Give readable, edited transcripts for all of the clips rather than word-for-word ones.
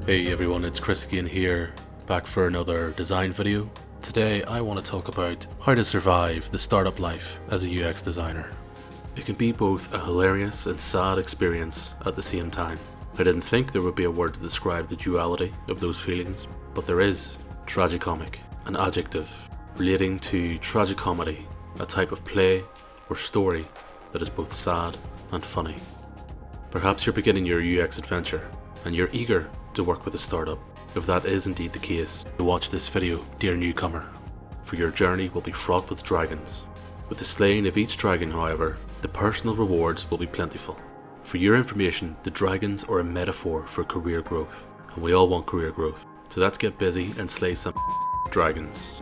Hey everyone, it's Chris again here, back for another design video. Today I want to talk about how to survive the startup life as a UX designer. It can be both a hilarious and sad experience at the same time. I didn't think there would be a word to describe the duality of those feelings, but there is. Tragicomic, an adjective relating to tragicomedy, a type of play or story that is both sad and funny. Perhaps you're beginning your UX adventure and you're eager to work with a startup. If that is indeed the case, watch this video, dear newcomer, for your journey will be fraught with dragons. With the slaying of each dragon, however, the personal rewards will be plentiful. For your information, the dragons are a metaphor for career growth, and we all want career growth, so let's get busy and slay some dragons.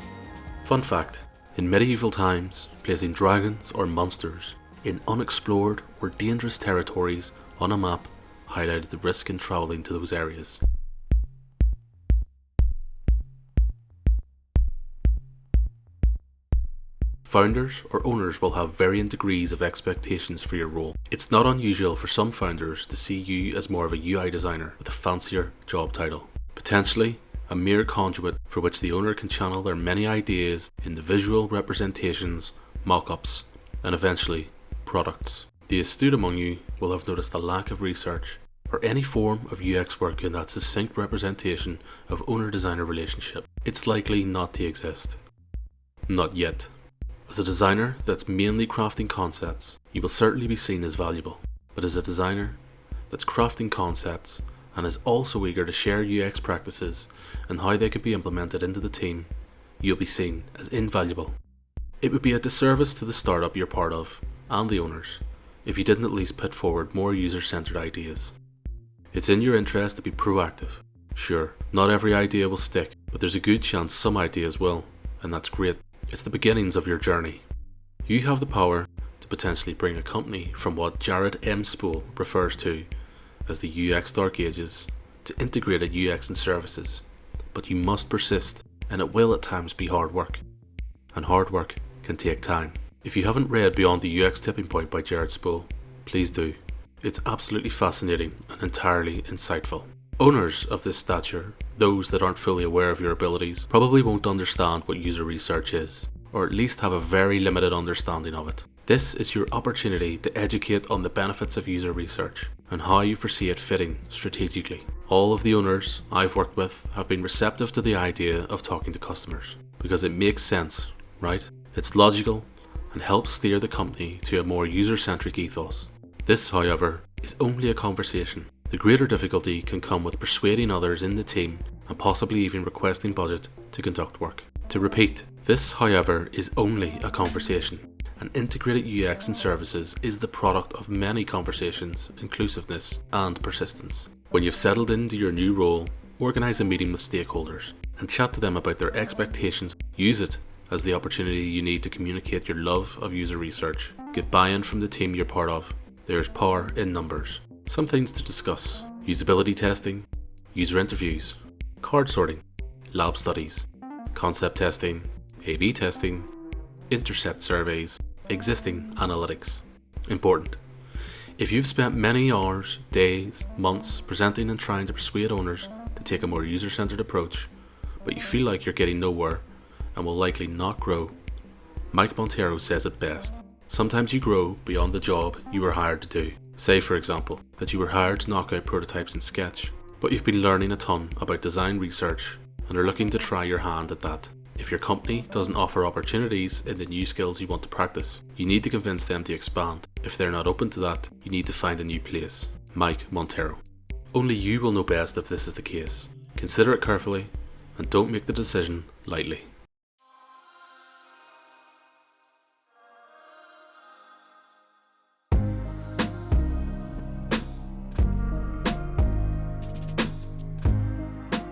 Fun fact, in medieval times, placing dragons or monsters in unexplored or dangerous territories on a map highlighted the risk in travelling to those areas. Founders or owners will have varying degrees of expectations for your role. It's not unusual for some founders to see you as more of a UI designer with a fancier job title. Potentially a mere conduit for which the owner can channel their many ideas into visual representations, mock-ups, and eventually products. The astute among you will have noticed a lack of research or any form of UX work in that succinct representation of owner-designer relationship. It's likely not to exist. Not yet. As a designer that's mainly crafting concepts, you will certainly be seen as valuable. But as a designer that's crafting concepts and is also eager to share UX practices and how they can be implemented into the team, you'll be seen as invaluable. It would be a disservice to the startup you're part of and the owners if you didn't at least put forward more user-centered ideas. It's in your interest to be proactive. Sure, not every idea will stick, but there's a good chance some ideas will, and that's great. It's the beginnings of your journey. You have the power to potentially bring a company from what Jared M. Spool refers to as the UX Dark Ages to integrated UX and services, but you must persist, and it will at times be hard work, and hard work can take time. If you haven't read Beyond the UX Tipping Point by Jared Spool, please do. It's absolutely fascinating and entirely insightful. Owners of this stature, those that aren't fully aware of your abilities, probably won't understand what user research is, or at least have a very limited understanding of it. This is your opportunity to educate on the benefits of user research and how you foresee it fitting strategically. All of the owners I've worked with have been receptive to the idea of talking to customers because it makes sense, right? It's logical and helps steer the company to a more user-centric ethos. This, however, is only a conversation. The greater difficulty can come with persuading others in the team and possibly even requesting budget to conduct work. To repeat, this, however, is only a conversation. An integrated UX and services is the product of many conversations, inclusiveness, and persistence. When you've settled into your new role, organise a meeting with stakeholders and chat to them about their expectations. Use it as the opportunity you need to communicate your love of user research. Get buy-in from the team you're part of. There's power in numbers. Some things to discuss: usability testing, user interviews, card sorting, lab studies, concept testing, A/B testing, intercept surveys, existing analytics. Important. If you've spent many hours, days, months presenting and trying to persuade owners to take a more user-centered approach, but you feel like you're getting nowhere and will likely not grow, Mike Montero says it best. Sometimes you grow beyond the job you were hired to do. Say, for example, that you were hired to knock out prototypes in Sketch, but you've been learning a ton about design research and are looking to try your hand at that. If your company doesn't offer opportunities in the new skills you want to practice, you need to convince them to expand. If they're not open to that, you need to find a new place. Mike Montero. Only you will know best if this is the case. Consider it carefully and don't make the decision lightly.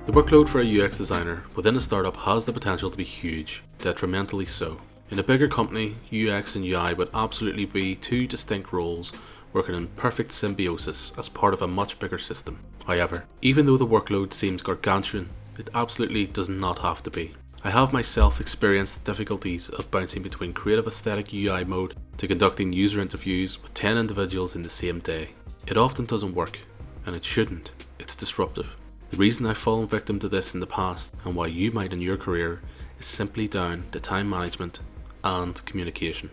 The workload for a UX designer within a startup has the potential to be huge, detrimentally so. In a bigger company, UX and UI would absolutely be two distinct roles working in perfect symbiosis as part of a much bigger system. However, even though the workload seems gargantuan, it absolutely does not have to be. I have myself experienced the difficulties of bouncing between creative aesthetic UI mode to conducting user interviews with 10 individuals in the same day. It often doesn't work, and it shouldn't. It's disruptive. The reason I've fallen victim to this in the past, and why you might in your career, is simply down to time management and communication.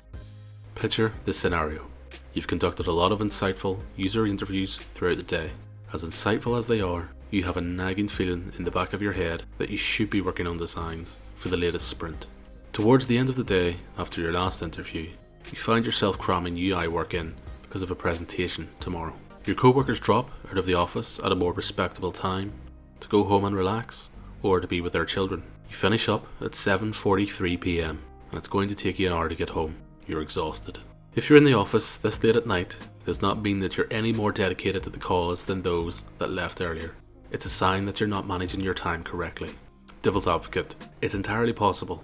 Picture this scenario. You've conducted a lot of insightful user interviews throughout the day. As insightful as they are, you have a nagging feeling in the back of your head that you should be working on designs for the latest sprint. Towards the end of the day, after your last interview, you find yourself cramming UI work in because of a presentation tomorrow. Your co-workers drop out of the office at a more respectable time to go home and relax, or to be with their children. You finish up at 7:43 PM, and it's going to take you an hour to get home. You're exhausted. If you're in the office this late at night, it does not mean that you're any more dedicated to the cause than those that left earlier. It's a sign that you're not managing your time correctly. Devil's advocate, it's entirely possible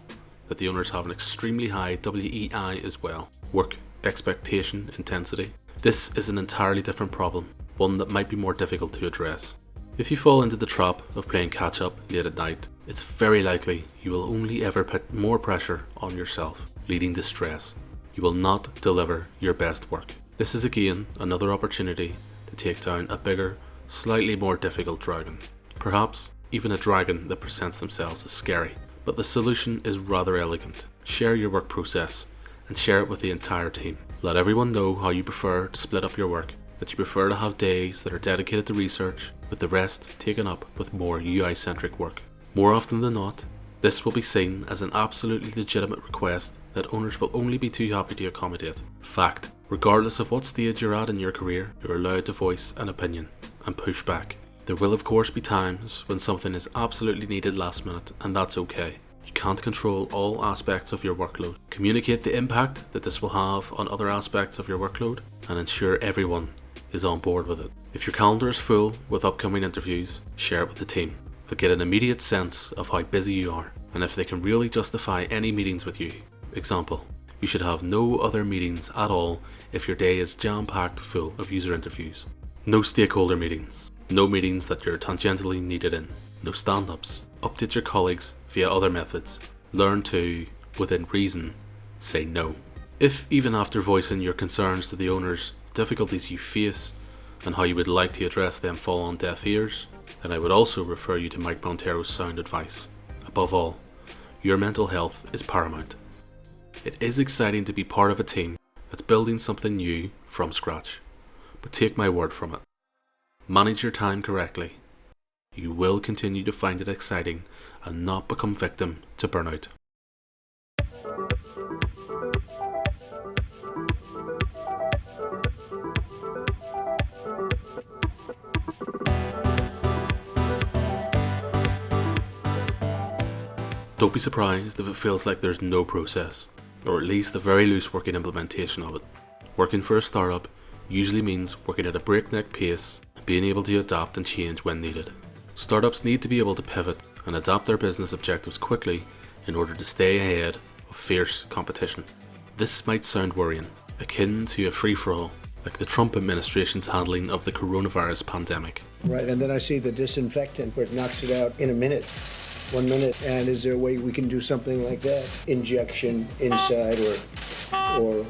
that the owners have an extremely high WEI as well, work expectation intensity. This is an entirely different problem, one that might be more difficult to address. If you fall into the trap of playing catch up late at night, it's very likely you will only ever put more pressure on yourself, leading to stress. You will not deliver your best work. This is again another opportunity to take down a bigger, slightly more difficult dragon. Perhaps even a dragon that presents themselves as scary. But the solution is rather elegant. Share your work process and share it with the entire team. Let everyone know how you prefer to split up your work, that you prefer to have days that are dedicated to research, with the rest taken up with more UI-centric work. More often than not, this will be seen as an absolutely legitimate request that owners will only be too happy to accommodate. Fact, regardless of what stage you're at in your career, you're allowed to voice an opinion and push back. There will of course be times when something is absolutely needed last minute, and that's okay. You can't control all aspects of your workload. Communicate the impact that this will have on other aspects of your workload and ensure everyone is on board with it. If your calendar is full with upcoming interviews, share it with the team. They'll get an immediate sense of how busy you are and if they can really justify any meetings with you. Example, you should have no other meetings at all if your day is jam-packed full of user interviews. No stakeholder meetings. No meetings that you're tangentially needed in. No stand-ups. Update your colleagues via other methods. Learn to, within reason, say no. If even after voicing your concerns to the owners, difficulties you face and how you would like to address them fall on deaf ears, then I would also refer you to Mike Montero's sound advice. Above all, your mental health is paramount. It is exciting to be part of a team that's building something new from scratch, but take my word from it. Manage your time correctly. You will continue to find it exciting and not become victim to burnout. Don't be surprised if it feels like there's no process, or at least a very loose working implementation of it. Working for a startup usually means working at a breakneck pace and being able to adapt and change when needed. Startups need to be able to pivot and adapt their business objectives quickly in order to stay ahead of fierce competition. This might sound worrying, akin to a free-for-all, like the Trump administration's handling of the coronavirus pandemic. Right, and then I see the disinfectant where it knocks it out in a minute. 1 minute, and is there a way we can do something like that? Injection inside or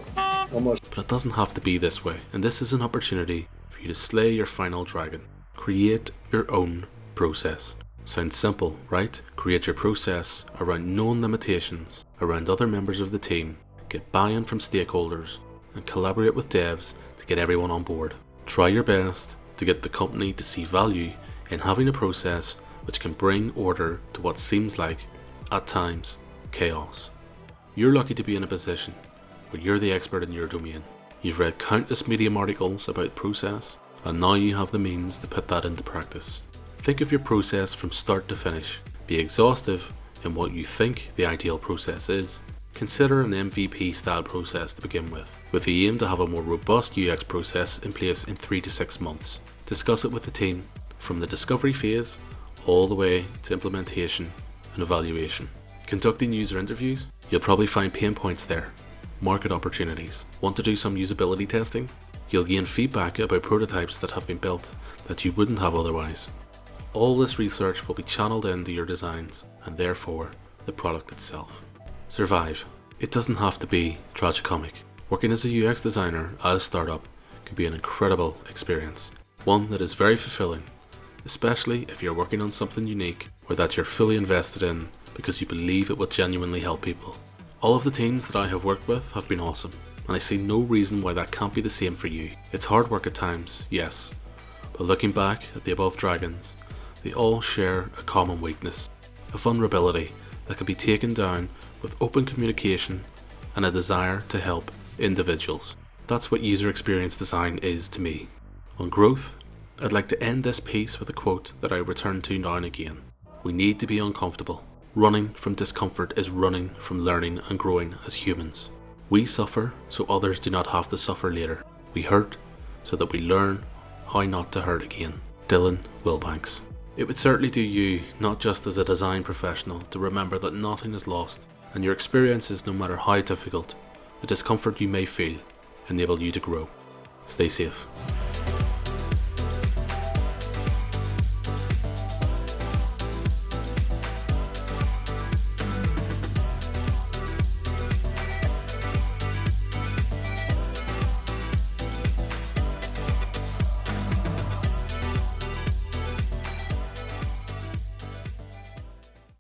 almost. But it doesn't have to be this way, and this is an opportunity for you to slay your final dragon. Create your own process. Sounds simple, right? Create your process around known limitations, around other members of the team, get buy-in from stakeholders, and collaborate with devs to get everyone on board. Try your best to get the company to see value in having a process which can bring order to what seems like, at times, chaos. You're lucky to be in a position where you're the expert in your domain. You've read countless Medium articles about process, and now you have the means to put that into practice. Think of your process from start to finish. Be exhaustive in what you think the ideal process is. Consider an MVP style process to begin with the aim to have a more robust UX process in place in 3 to 6 months. Discuss it with the team from the discovery phase all the way to implementation and evaluation. Conducting user interviews, you'll probably find pain points there. Market opportunities. Want to do some usability testing? You'll gain feedback about prototypes that have been built that you wouldn't have otherwise. All this research will be channeled into your designs and therefore the product itself. Survive. It doesn't have to be tragicomic. Working as a UX designer at a startup can be an incredible experience, one that is very fulfilling especially if you're working on something unique or that you're fully invested in because you believe it will genuinely help people. All of the teams that I have worked with have been awesome, and I see no reason why that can't be the same for you. It's hard work at times, yes, but looking back at the above dragons, they all share a common weakness, a vulnerability that can be taken down with open communication and a desire to help individuals. That's what user experience design is to me. On growth, I'd like to end this piece with a quote that I return to now and again. We need to be uncomfortable. Running from discomfort is running from learning and growing as humans. We suffer so others do not have to suffer later. We hurt so that we learn how not to hurt again. Dylan Wilbanks. It would certainly do you, not just as a design professional, to remember that nothing is lost, and your experiences, no matter how difficult, the discomfort you may feel, enable you to grow. Stay safe.